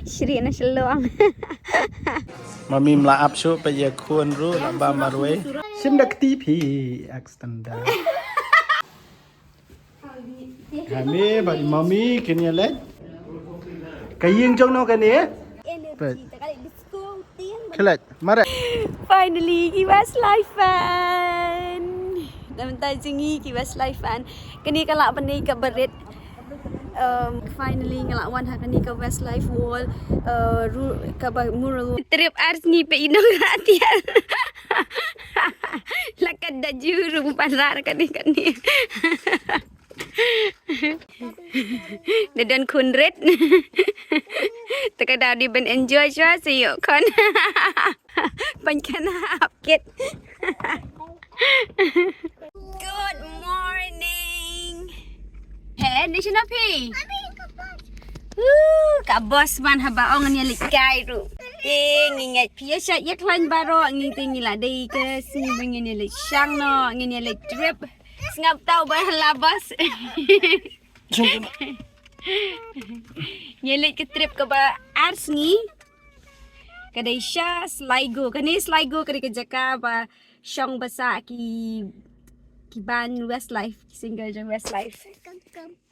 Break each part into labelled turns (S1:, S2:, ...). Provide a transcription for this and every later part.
S1: Syiri na shalong.
S2: Mami melaap syuk paya kun ru lamba marwe. Sindak TV extender. Kami bagi mami kini let. Kaying jong no kani. Kelat, mara.
S1: Finally, Westlife fan. Teman-teman jingi Westlife fan. Kini kalau pandai ke berit. Finally ngelawan hakani ke Westlife wall ke mural trip ars ni pe inong hatian. Lakad da juru pasar kani. Dadan kunret. Takada di ben enjoy jua siyo kon. Pankan upket. Good morning. Hey, ni siya pi. Ka boss man habaong niya likay ru. Ingat pia siya yaklan baro ngiting nila day ke sini bengin niya siyang no ngin niya trip. Ngap tahu bah labas. Nyelik ke trip ke ba ars ni. Kadai siya Sligo. Kani Sligo kadi ke Jaka ba syong basa ki ban Westlife single jeng Westlife.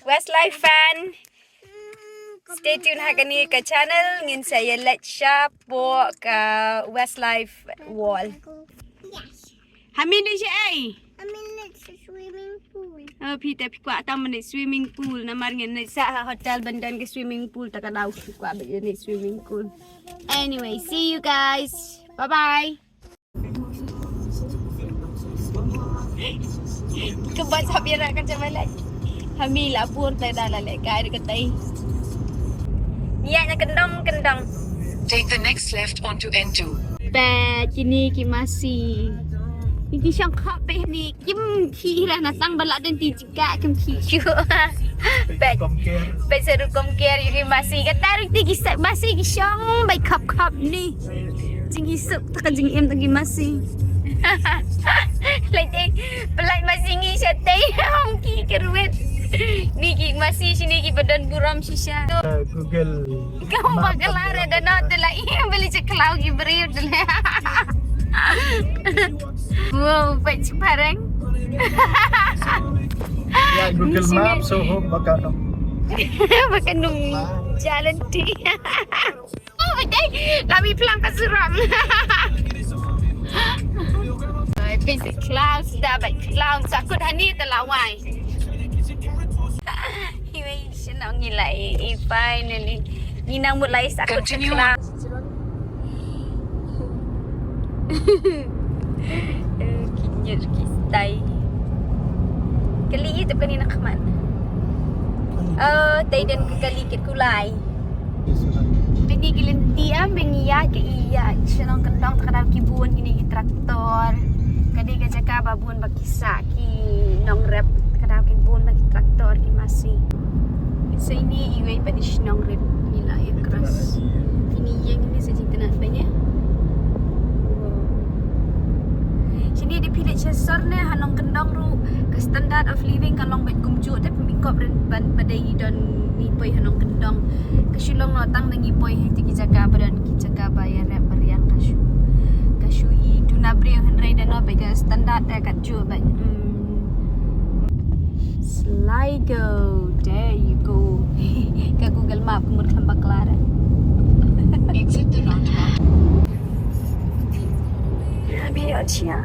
S1: Westlife fan. Stay tune hakani ke channel ngin saya let siya po ke Westlife wall. Hamin ni siya ay.
S3: Swimming pool.
S1: Pita pikwa taman ni swimming pool na maringin na sa hotel bandan ke swimming pool takadaw pikwa ba ni swimming pool. Anyway, see you guys. Bye bye. Kebat sabi nak kerja malai. Hamila pun tak dah lalai kaya dekat. Niatnya kendang.
S4: Take the next left onto N2.
S1: Bad kini masih. Ini siang kape ni kim kira natang balak dan tijika kim kicu. Bad seru komker ini masih katarik tigi masih siang baik kap ni. Jingi sup tak jingi em tagi masih. Lagi pelai masih ngi sate hongki kerwet. Niki masih sini ki badan buram sisa.
S2: Google.
S1: Kau bakal lari dan nak telah beli ceklau ki beri telah. Wow, baik parang.
S2: Ya Google Map so hope bakal
S1: nung jalan di. Oh, betul. Kami pulang ke Suram. Basic clouds dah baik clouds. Sakut hani terlawai. Iway senang ngilai. Finally, ninang mulai sakut clouds. Kinyir kistai. Kali itu kan nak keman. Tay dan kali kit kulai. Bini gelinti bengiya ke iya. Senang kendang takadaw kibun ini traktor. Kadi ka jaka babun bakisa ki nong rep takadaw kibun bagi traktor ki masih. So ini iway pa di nong rep nila yang keras. Ini yang ini saja tenan banyak. Sini di pilih cesar ni hanong kendang ru ke standard of living kalong bet kumju tapi mikop ban badai don ni poi hanong kendang kesulong lotang nangi poi hiti kijaka badan kijaka bayar beriang kasu I dunabri henry dan no bega standard kat ju bat Sligo, there you go. Ke Google Map kumur kembak Clara.
S4: Exit the roundabout.
S1: Biar cia.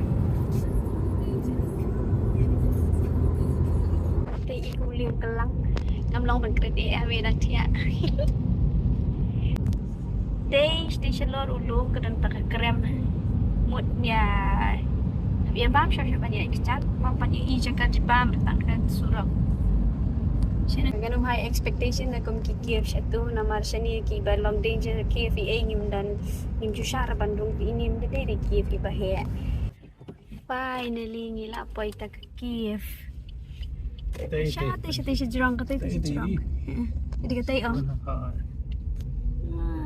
S1: Liu kelang ngam long ban kredi ame dak tia. Day station lor ulung ke dan tak krem. Mutnya biar bam syah banyak kecat, mampan I jaga jebam bertangkan surau. Sini ganum high expectation na kum kikir satu namar sini ki ban long danger ki fi ngim dan ngim jushar Bandung ini mendede ki fi bahaya. Finally ngila poi tak Kiev. Siya jurang katay jurang. Jadi katay oh.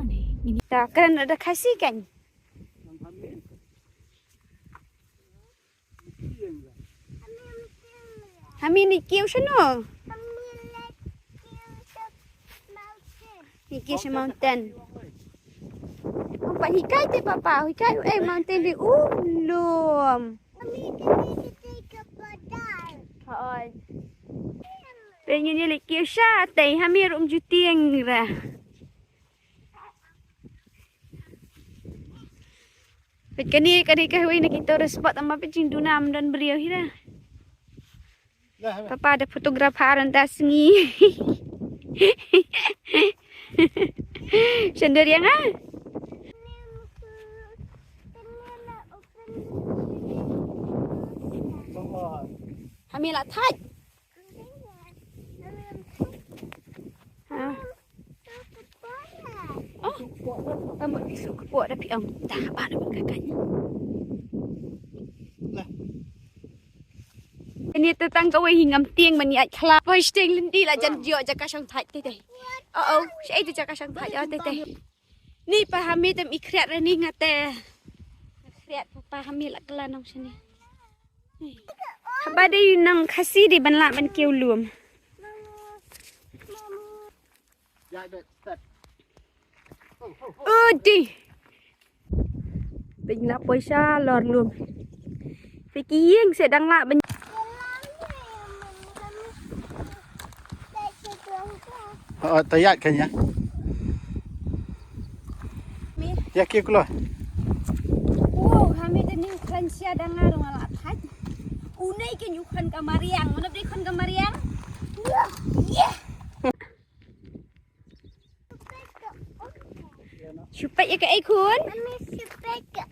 S1: Ni. Tak kan ada Khasi kan? Kami ni kiu sana. Ini is mountain. Nampak hikai tu papa. Hikai mountain di ulum.
S3: Mommy, can we take a photo?
S1: Thôi. Pengen ni lagi sya teh hamir jutiang ra. Kani kahwin nak kita spot sama pecing dunam dan beriau hira. Papa ada fotografer antas ni. Sendirian ah? Hamil lah thaj. Oh, kamu besok kuat tapi tak apa nak kakaknya. Ini tentang kau hingam tiang mani at kelap. Voice tiang lendi lah jan jio jaka sang thaj teh. Oh, siapa itu jaka sang thaj teh. Ni pahami tem ikriat ni ngate. Ikriat pahami lah kelanong sini. Habis dia nang khasi di ban lak ban kiu lum. Udi. Bình là paysa lor lum. Pikieng sedang lak ban.
S2: Tayat kayaknya. Ya kira keluar.
S1: Wow, kami tadi kan sia dengar malah thaj. Unai ke nyukan kamariang. Mana beri kan kamariang? Ya. Supaya ya ke ikun?
S3: Mommy, supaya ke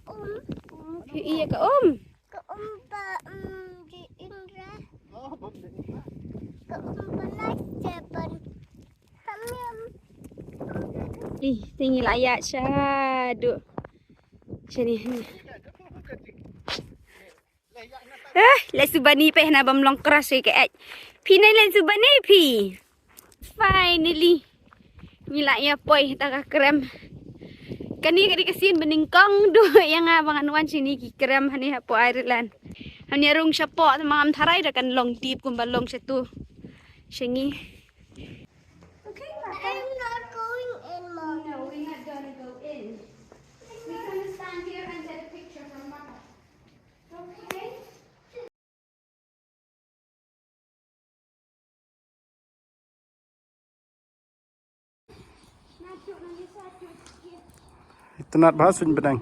S1: Iya ke
S3: Ke Pak di Indra. Ke belajar ban.
S1: Ih, tinggi layak syaduk. Sini. Lai subani pe na bam long keras ke ai. Pi nai lai subani pi. Finally. Ngilak ya poi tak krem. Kani kadi kasin beningkong do yang abang anuan sini ki krem hani hapo Ireland. Hani rung syapo mangam tharai dah kan long tip kum balong satu. Sengi.
S3: I'm not going in, Mom.
S1: No, we're not gonna go in. We're gonna stand here and take a picture from Mama. Okay?
S2: Itu nak bahas pun pedang.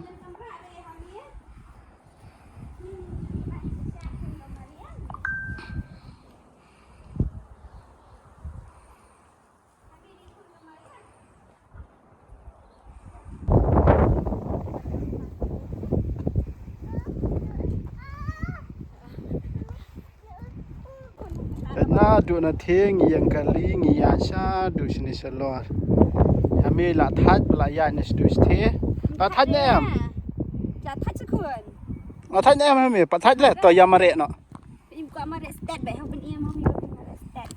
S2: Karena duk na thieng yang kali ngiya sha du sini salor. Kami la thaj belayan ni du ste. La thaj ne am.
S1: Ja thaj sekuen.
S2: La thaj ne am kami, pa thaj le to ya mare no.
S1: Im ko amare stat bai hang ben ia mau yo amare stat.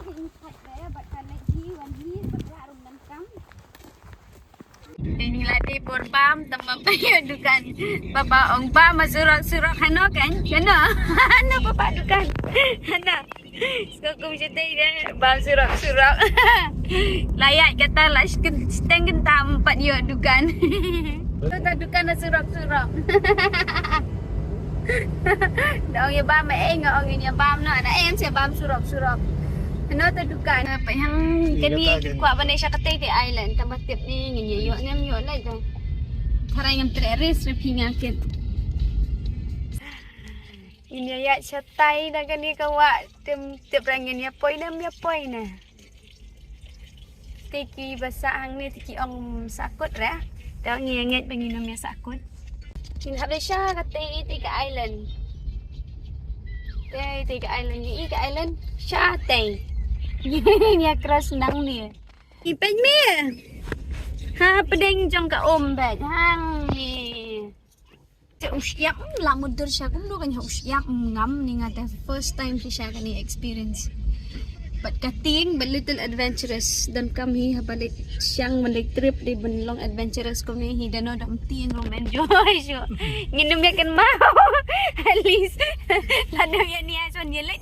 S1: Im thaj bai bat kan naik ji wan hi bat larum nan kam. Inilah di Borbam tempat payah dukan. Bapa ong ba masurak-surak hano kan? Hano. Hano bapa dukan. Hano. Sekokum cetai dia bam surak-surak. Layak kata lah steng gentam empat yo dukan. Tu dukan surak-surak. Dah orang bam ngak orang ni bam nak anak em saya bam surak-surak. Ano ta dukan apa yang kani kuat bandai Syakati di island tambah tip ni ngi yo ngam yo lai dah. Tharai ngam teres repinga ket. Ini ya cetai dah kani kawak tip rangin ya poi nam ya poi na. Tiki basa hang ni tiki ong sakut ra. Dah ngianget banginam ya sakut. Ini habis Syakati tiga island. Tiga island ni ke island Syakati. Ni keras nang ni. Ipen mi. Ha pedeng jong ka bet hang ni. Te usyap la mudur sya kum do kan usyap ngam ni ngata first time si sya kan ni experience. But kating, but little adventurous. Dan kami balik siyang balik trip di benlong adventurous kami. He don't know dam ting rom enjoy so. Nginum ya kan mau. At least ladaw yan niya so nilay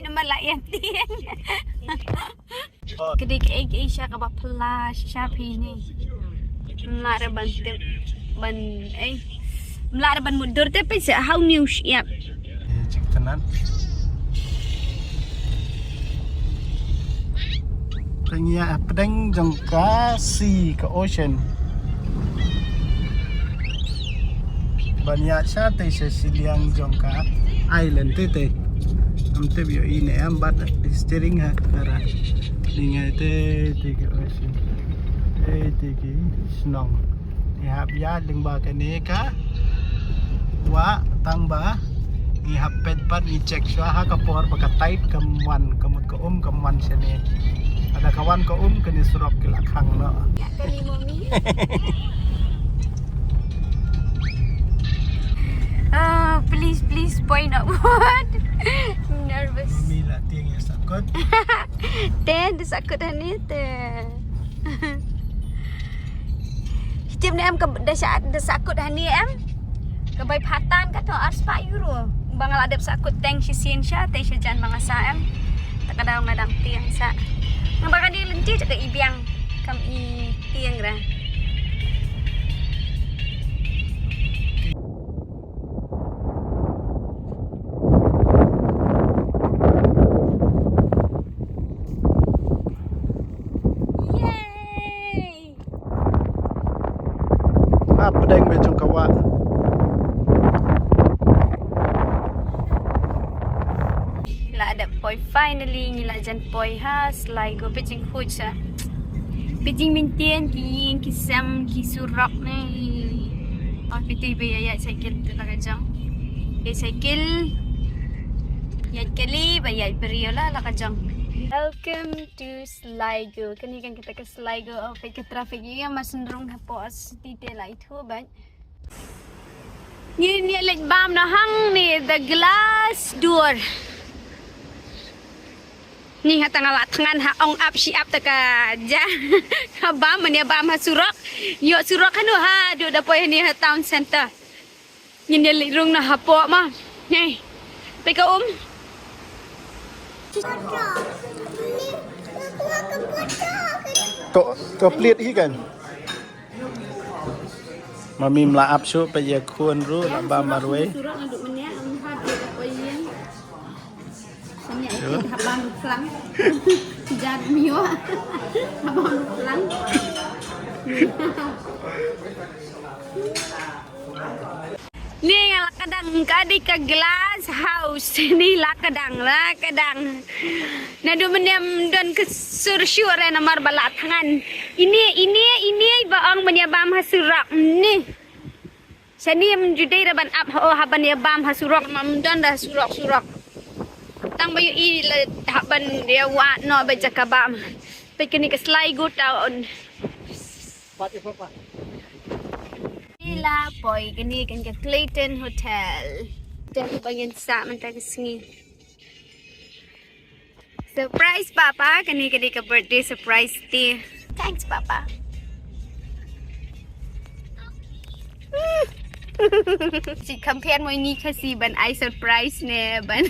S1: na malayan ting. Kedik egg siya ka ba flash siya pini. Mlara ban tip ban mlara ban mundur tapi sa how news yap.
S2: Cik tenan. Pengia pedang jong Khasi ke ocean. Banyak sate sesiliang jong ka island tete. Am te bio ini am bat steering ha ara. Lingai te ke ocean. Te ke snong. Ya bia ling ba ke ne ka. Wa tang ba. Ni hapet pat ni check swa ha ka por ba ka tight kamwan kamut ka kamwan sene. Ada kawan ko kena surok ke lakang no.
S1: Ya kali mami. Please point out what. I'm nervous.
S2: Mami lah tiang yang sakut.
S1: Ten sakut hani ten. Hijab ni am ke dah sakut hani am. Kebai patan kata arspa euro. Bangal adep sakut teng sisin sya teng syajan mangasa am. Tak ada ngadang tiang sa. Nampak dia lenci cakap ibiang kam i tiang ra. Yay!
S2: Ha pedang be jong kawa.
S1: La ada poi finally ngila jan poi ha slai go pijing huj sa. Pijing mintien ki sam ki surak ni. Piti be ya cycle tu la kajang. Cycle ya kali ba ya beriola la kajang. Welcome to Sligo. Kani kan kita ke Sligo of ke traffic yang mas cenderung hapos detail lah itu ban. Ni lek bam na hang ni the glass door. Ni hatang alat tangan ha ong up si up taka ja. Ha bam ni bam ha surak. Yo surak kan ha do da poi ni ha town center. Ni lek rung na hapo ma. Ni. Pe ka
S2: To pelit hi kan. Mami melaap su pe ye kun ru la ba marwe.
S1: Surak na do menya ang ha do da poi yang. Sanya itu habang flang. Jad mio. Habang flang. Ni yang kadang kadi ke glass house ni kadang. Nadu menyam dan ke sursyur na marbalat tangan. Ini baang menyabam hasurak ni. Sani menjudai raban up haban yabam hasurak mamdan dah surak. Tang bayu I haban dia wa no baca kabam. Pekini ke Sligo town. Ila poi kini kan ke Clayton Hotel. Dan bagian sa man ta kesini. Surprise papa kini ke birthday surprise ti. Thanks papa. Si compare mo ni kasi ban I surprise ne ban.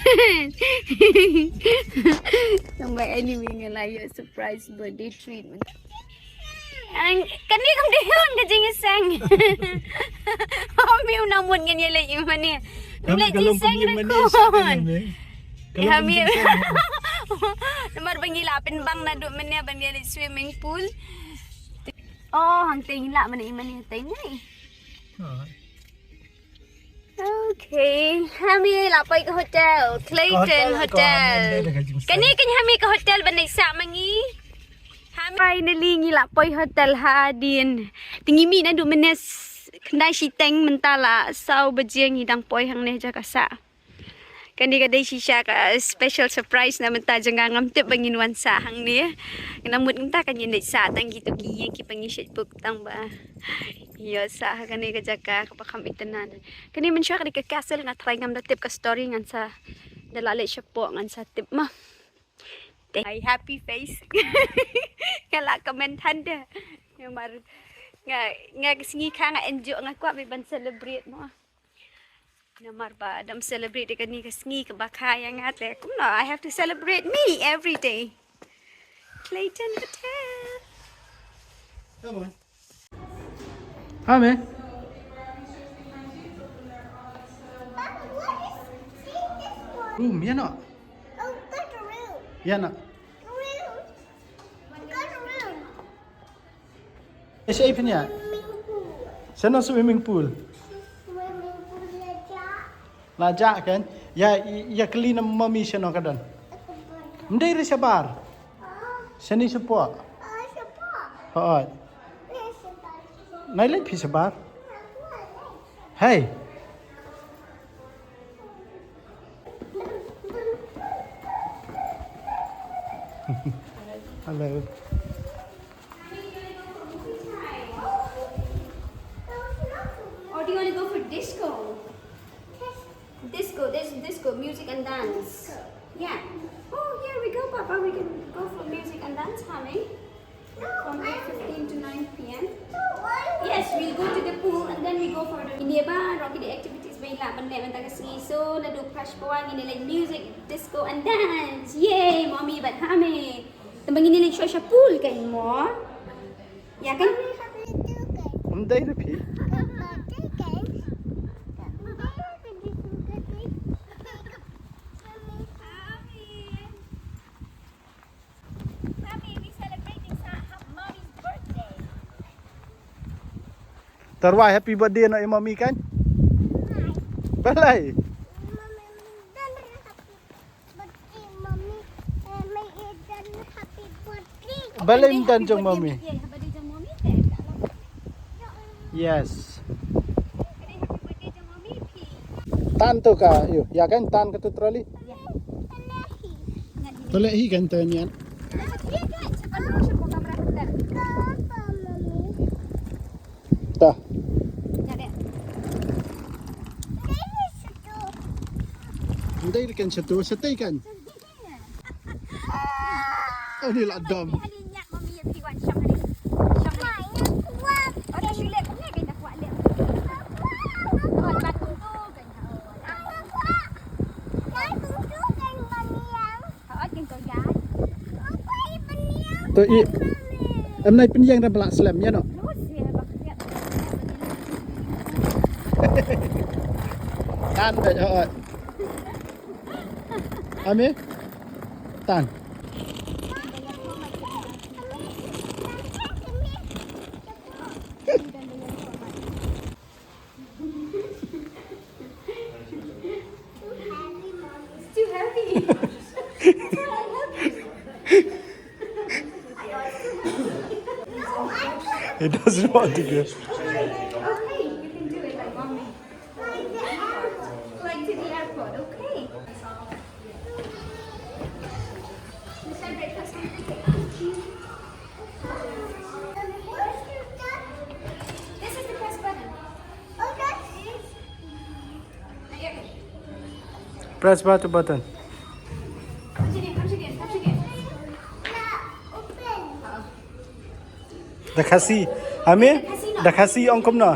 S1: Sampai anyway ngalayo surprise birthday treatment. Ang kani kam dihon ka jingisang. Hamiu namun ganyan lang yung mani. Bila jingisang rakon. Hamiu. Namar bang ilapin bang na do man bang dili swimming pool. Oh, hang tingla man imani tingay. Okay, kami lapay ke hotel, Clayton Hotel. Kani kami ke hotel banay sa mangi. Finally ngilapoi hotel hadin. Tingimi na du menes kendai siteng mentala sau bejiang hidang poi hang ne jakasa. Kandi kadai sisya ka special surprise na menta jangangam tip bangin wansa hang ni. Namut ngta kan yin sa tang gitu ki ki pangisit book tang ba. Yo sa kani ka jaka kapakam itanan. Kani mensya ka castle nga try ngam da tip ka story ngan sa dalale siya po ngan sa tip ma. My happy face. Kalau komen tanda. Yang mar nga singi ka nga enjoy nga kwa may ban celebrate mo. Namar ba dam celebrate ka ni kasngi ka bakaya nga te. Kum no, I have to celebrate me every day. Clayton Hotel.
S2: Come on. Ame.
S3: Papa, what is see this one?
S2: Room, yan o.
S3: Oh, got a room.
S2: Yan o.
S3: Room. Got a room.
S2: Is even yan.
S3: Swimming pool.
S2: Sana swimming pool.
S3: Swimming pool leja.
S2: Lajak kan? Ya kali na mami siya no kadan.
S3: Aku ber.
S2: Hindi rin siya bar. Sani siya po.
S3: Siapa?
S2: Oo.
S3: Ni siapa?
S2: Nailit pi siya bar.
S3: Aku ada.
S2: Hey. Hello.
S1: Or do you want to go for disco? Disco, there's disco, music and dance. Yeah. Oh, here we go, Papa. We can go for music and dance, honey. From 8:15 to 9 p.m. Yes, we'll go to the pool and then we go for the India bar, rocky the activities by la ban le ban taga so na do crash pawang ini like music, disco and dance. Yay, mommy but hame. Tambang ini like show pool kan mo. Ya kan?
S2: Hindi rin pi. Tarwa happy birthday na mami kan? Balay. Balay dan jong mami. Yes. Tan tu ka, yuk, ya kan tan ke tu troli. Tolehi kan tu nian. Tah. Hindi kan satu, setay kan. Oh ni lah dom. Tu i. Em nay penyang dah belak slam ya no. Tan dah jawab. Ame? Tan.
S1: Too heavy.
S2: He doesn't want to go.
S1: Okay, you can do it like mommy. Like to the airport, okay. Let's have breakfast. This is the press button.
S3: Oh, that's it.
S1: Okay.
S2: Press button.
S1: Touch again, touch again, touch again.
S3: Nah, open.
S2: Dah Khasi. Ame? Dah Khasi ong kom no.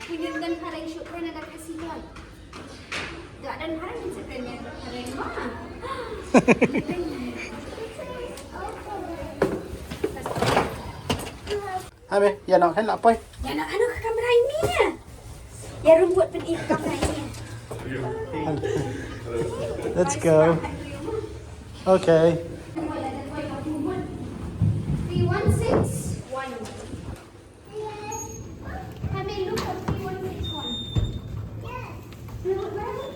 S1: Punya dan harang shoot kan ada kasih kan. Tak dan harang bisa kan ya harang mana?
S2: Ame, ya no, hen lapoi.
S1: Ya nak anu ke kamera ini ya. Ya rumput pen ini kamera ini.
S2: Let's go. Okay.
S1: 3161. Kami look for 3161.
S3: Yes.
S1: Look, where are we?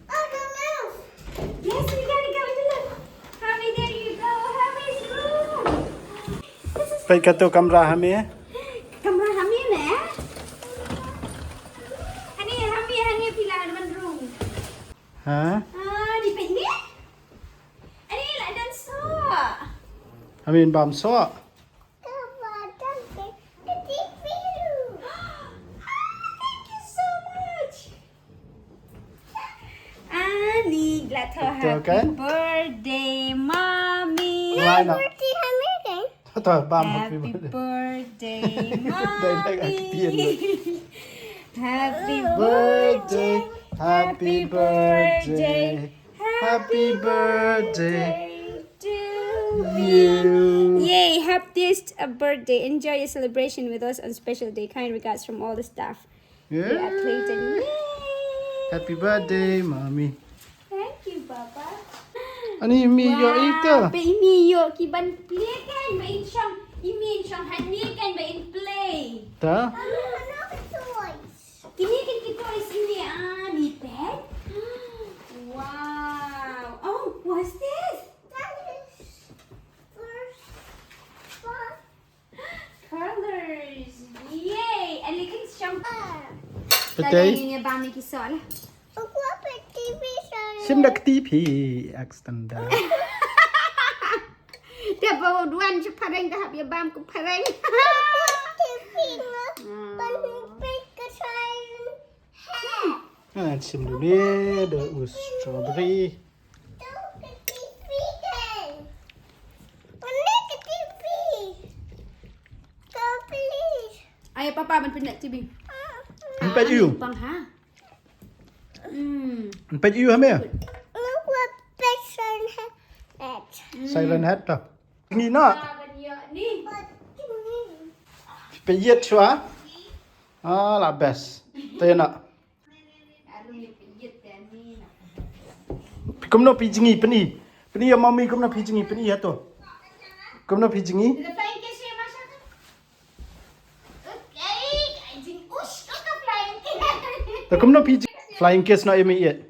S3: Oh, the mouse.
S1: Yes, we gotta go and look. Honey, there you go. Honey's room. This is
S2: Pai kato kamera hame.
S1: kamera Hami na. Hani pila naman room.
S2: Ha?
S1: Ah, di pa ini? Ani lah dan so.
S2: Amin bam so.
S1: Thank you so much. Ani, glad to
S2: Betul
S1: happy
S2: kan?
S1: birthday, mommy.
S2: Lain nak. Betul bam
S1: Happy
S2: happy birthday.
S1: birthday,
S2: Dah like aktian.
S1: mommy. Happy
S2: Birthday,
S1: birthday.
S2: happy birthday, happy birthday
S1: to
S2: you.
S1: Yay, happiest birthday. Enjoy your celebration with us on special day. Kind regards from all the staff here at Clayton.
S2: Yeah.
S1: Yay.
S2: Happy birthday, mommy.
S1: Thank you, Papa.
S2: Ani mi yo itu.
S1: Ba ini yo kiban play kan ba in siyang imin siyang hani kan ba in play.
S2: Ta?
S1: Kini kan kita is ini ni pet. Wow. Oh, what's this? Colors. Yay. Alikan siyang
S2: Betul.
S1: Ini bami kisah lah.
S2: Sim dak TV extender.
S1: Dia bawa duan je pareng dah habis bam ku pareng.
S2: Sim dulu ada strawberry.
S1: Ayo papa man pindah TV.
S2: Empat you.
S1: Bang ha.
S2: Empat you hame. Silent head ta. Ni nak.
S1: Ni.
S2: Peyet chua. Ah, la best. Tayo nak. Kum no pijingi pani. Pani ya mami kum no pijingi pani ya to. Kum no pijingi. Ta kum no pijingi. Flying kiss na emi yet.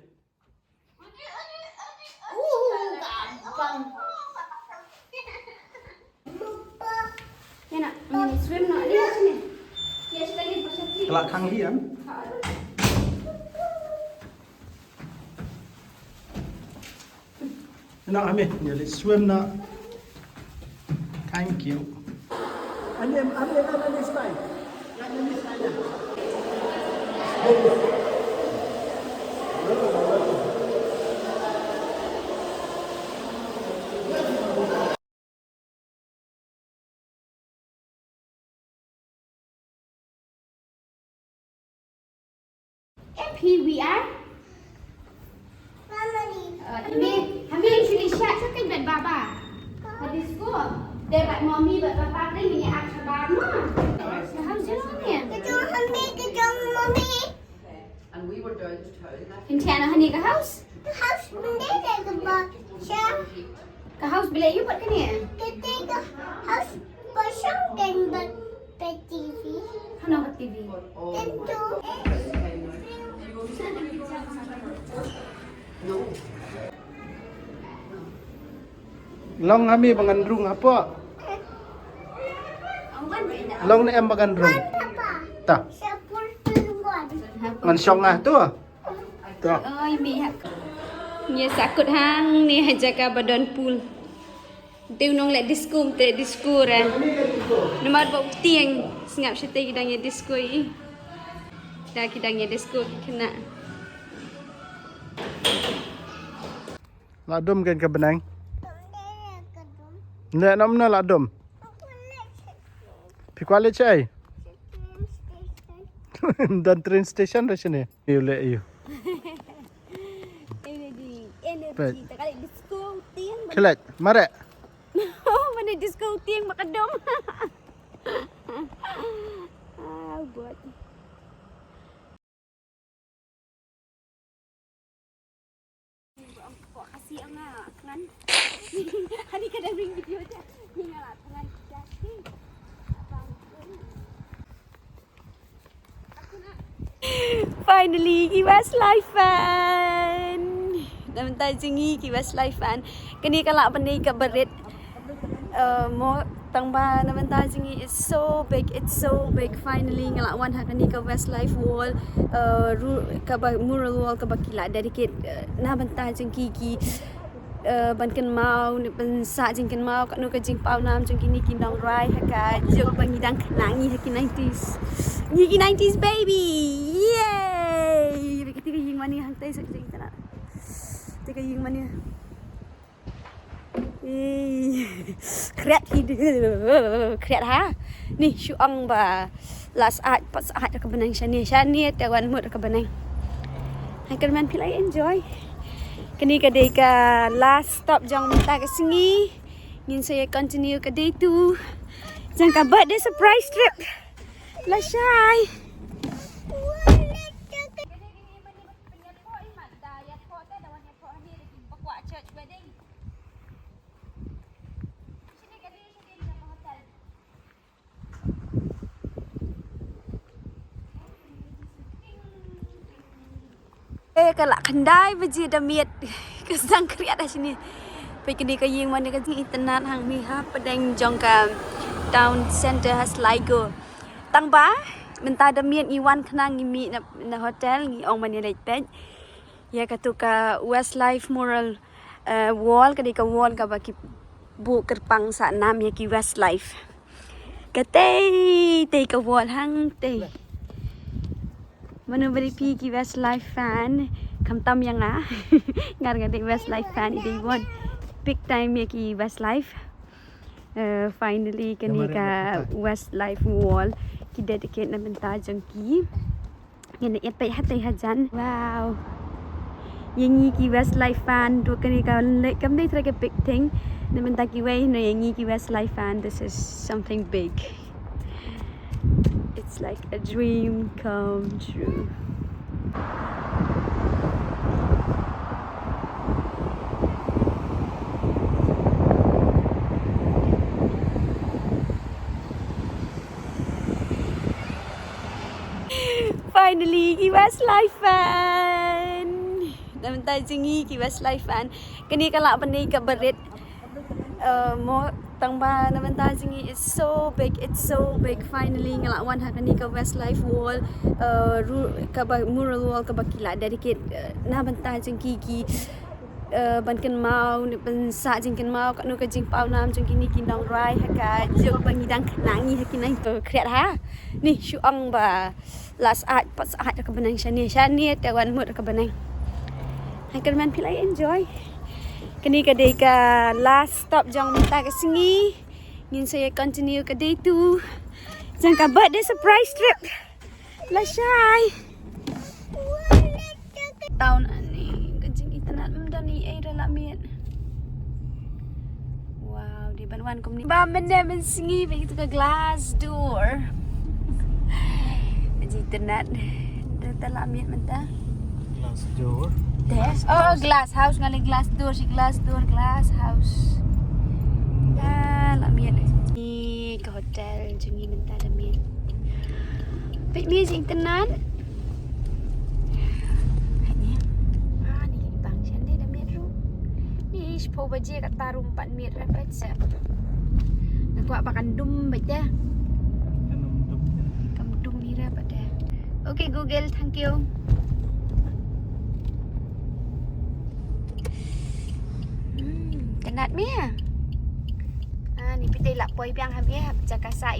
S1: Nak, ini swim nak dia sini. Dia sekali pasal ni.
S2: Kelak kang hian. Nak ame, ni le swim na. Thank you. Ane slide. Ane slide.
S1: Here we are. Kami actually shot sa kay baba. Habis ko. Dia bat mommy bat papa ni ni action bama. How's your name?
S4: And we were down to town.
S1: Kintiana hani ka house? Ka house bila you buat kani? Hano ka TV?
S2: Long kami mengandung apa? Long ni em mengandung. Ta. Ngan syong ah tu. Ta.
S1: Oi mi hak. Nya sakut hang ni jaga badan pool. Teu nong let disco te disco ra. Nomor bau tiang sengap syete kidangnya disco i. Dah kidangnya disco kena.
S2: Ladum kan ke benang? Nek nam na ladum. Pi kuala cai. Dan train station dah sini. You let you.
S1: Energy tak kali disco tiang.
S2: Kelat, mare.
S1: Oh, mana disco tiang makadom. Buat. Khasi ang ngan. Hari kada ring video je. Ni ngala tangan jadi. Finally, ki Westlife fan. Nam ta jingi ki Westlife fan. Kani kala pandai ka berit. Mo tangba nam ta jingi is so big. It's so big. Finally ngala wan ha kani ka Westlife wall. Ka mural wall ka bakila dedicate nam ta jingi ki ban kan mau ni ban sa jing kan mau kat nu ka jing pau nam jing kini kinong rai haka jok bang idang nangi haki 90s. Ni 90s baby. Yay! Kita ka ying mani hang tai sa jing tana. Kita ka ying mani. Kret kret ha. Ni syuang ba last art pas art ka benang shani tawan mut ka benang. Hai kan man pilai enjoy. Kini kadai ka last stop jang minta ke sini. Ingin saya continue kadai tu. Jang ka birthday surprise trip. La Shai. Kalak kendai beji damiet kesang kriat dah sini. Pergi kini ke yang mana ke internet hang mi ha pedang jong ka town center has Sligo. Tang ba minta damiet iwan kenang mi na hotel ni ong mani rai ya ka tu ka Westlife mural wall kadi ka wall ka ba ki bu kerpang sa nam ya ki Westlife. Katei tei ka wall hang tei. Mana beri pergi Westlife fan kam tam yang ah ngar ngadik Westlife fan ide won big time ya ki Westlife finally kani ka Westlife wall ki dedicate na benta jang ki ngene epai hatai hajan wow yang ki Westlife fan tu kani ka kam dei trage big thing na benta ki way no yang ki Westlife fan, this is something big. It's like a dream come true. Finally, ki Westlife fan. Naman tayo jingi ki Westlife fan. Kani kala pandai ka berit. Mo tangba naman tayo jingi. It's so big. Finally ngalawan ha kani ka Westlife wall. Ka mural wall ka bakila dedicate naman tayo jingi ki ban kan mau ni ban sa jing kan mau kat nu ka jing pau nam jing kini kinong rai haka jok bang idang nangi haki nai kret ha. Ni syuang ba last art pas art ka benang shani tawan mut ka benang. Hai kan man pilai enjoy. Kini kadai ka last stop jang minta ke sini. Ingin saya continue kadai tu. Jang ka birthday surprise trip. La Shai. Tahun ni kajing internet mendani air la miet. Wow, di banwan kom ni. Ba menda men singi begitu ke glass door. Internet dah miet mentah.
S2: Glass door.
S1: Yes. Oh, glass house ngali glass door glass house. La miet. Ni ke hotel jungi mentah dah miet. Baik ni internet. Ni bang sian dah miet ru. Ni sepo baje kat tarum 4 miet rapat sep. Nak buat pakan dum baik dah. Okay Google, thank you. Tenat mia. Ni piti lak poi piang habis cakap sa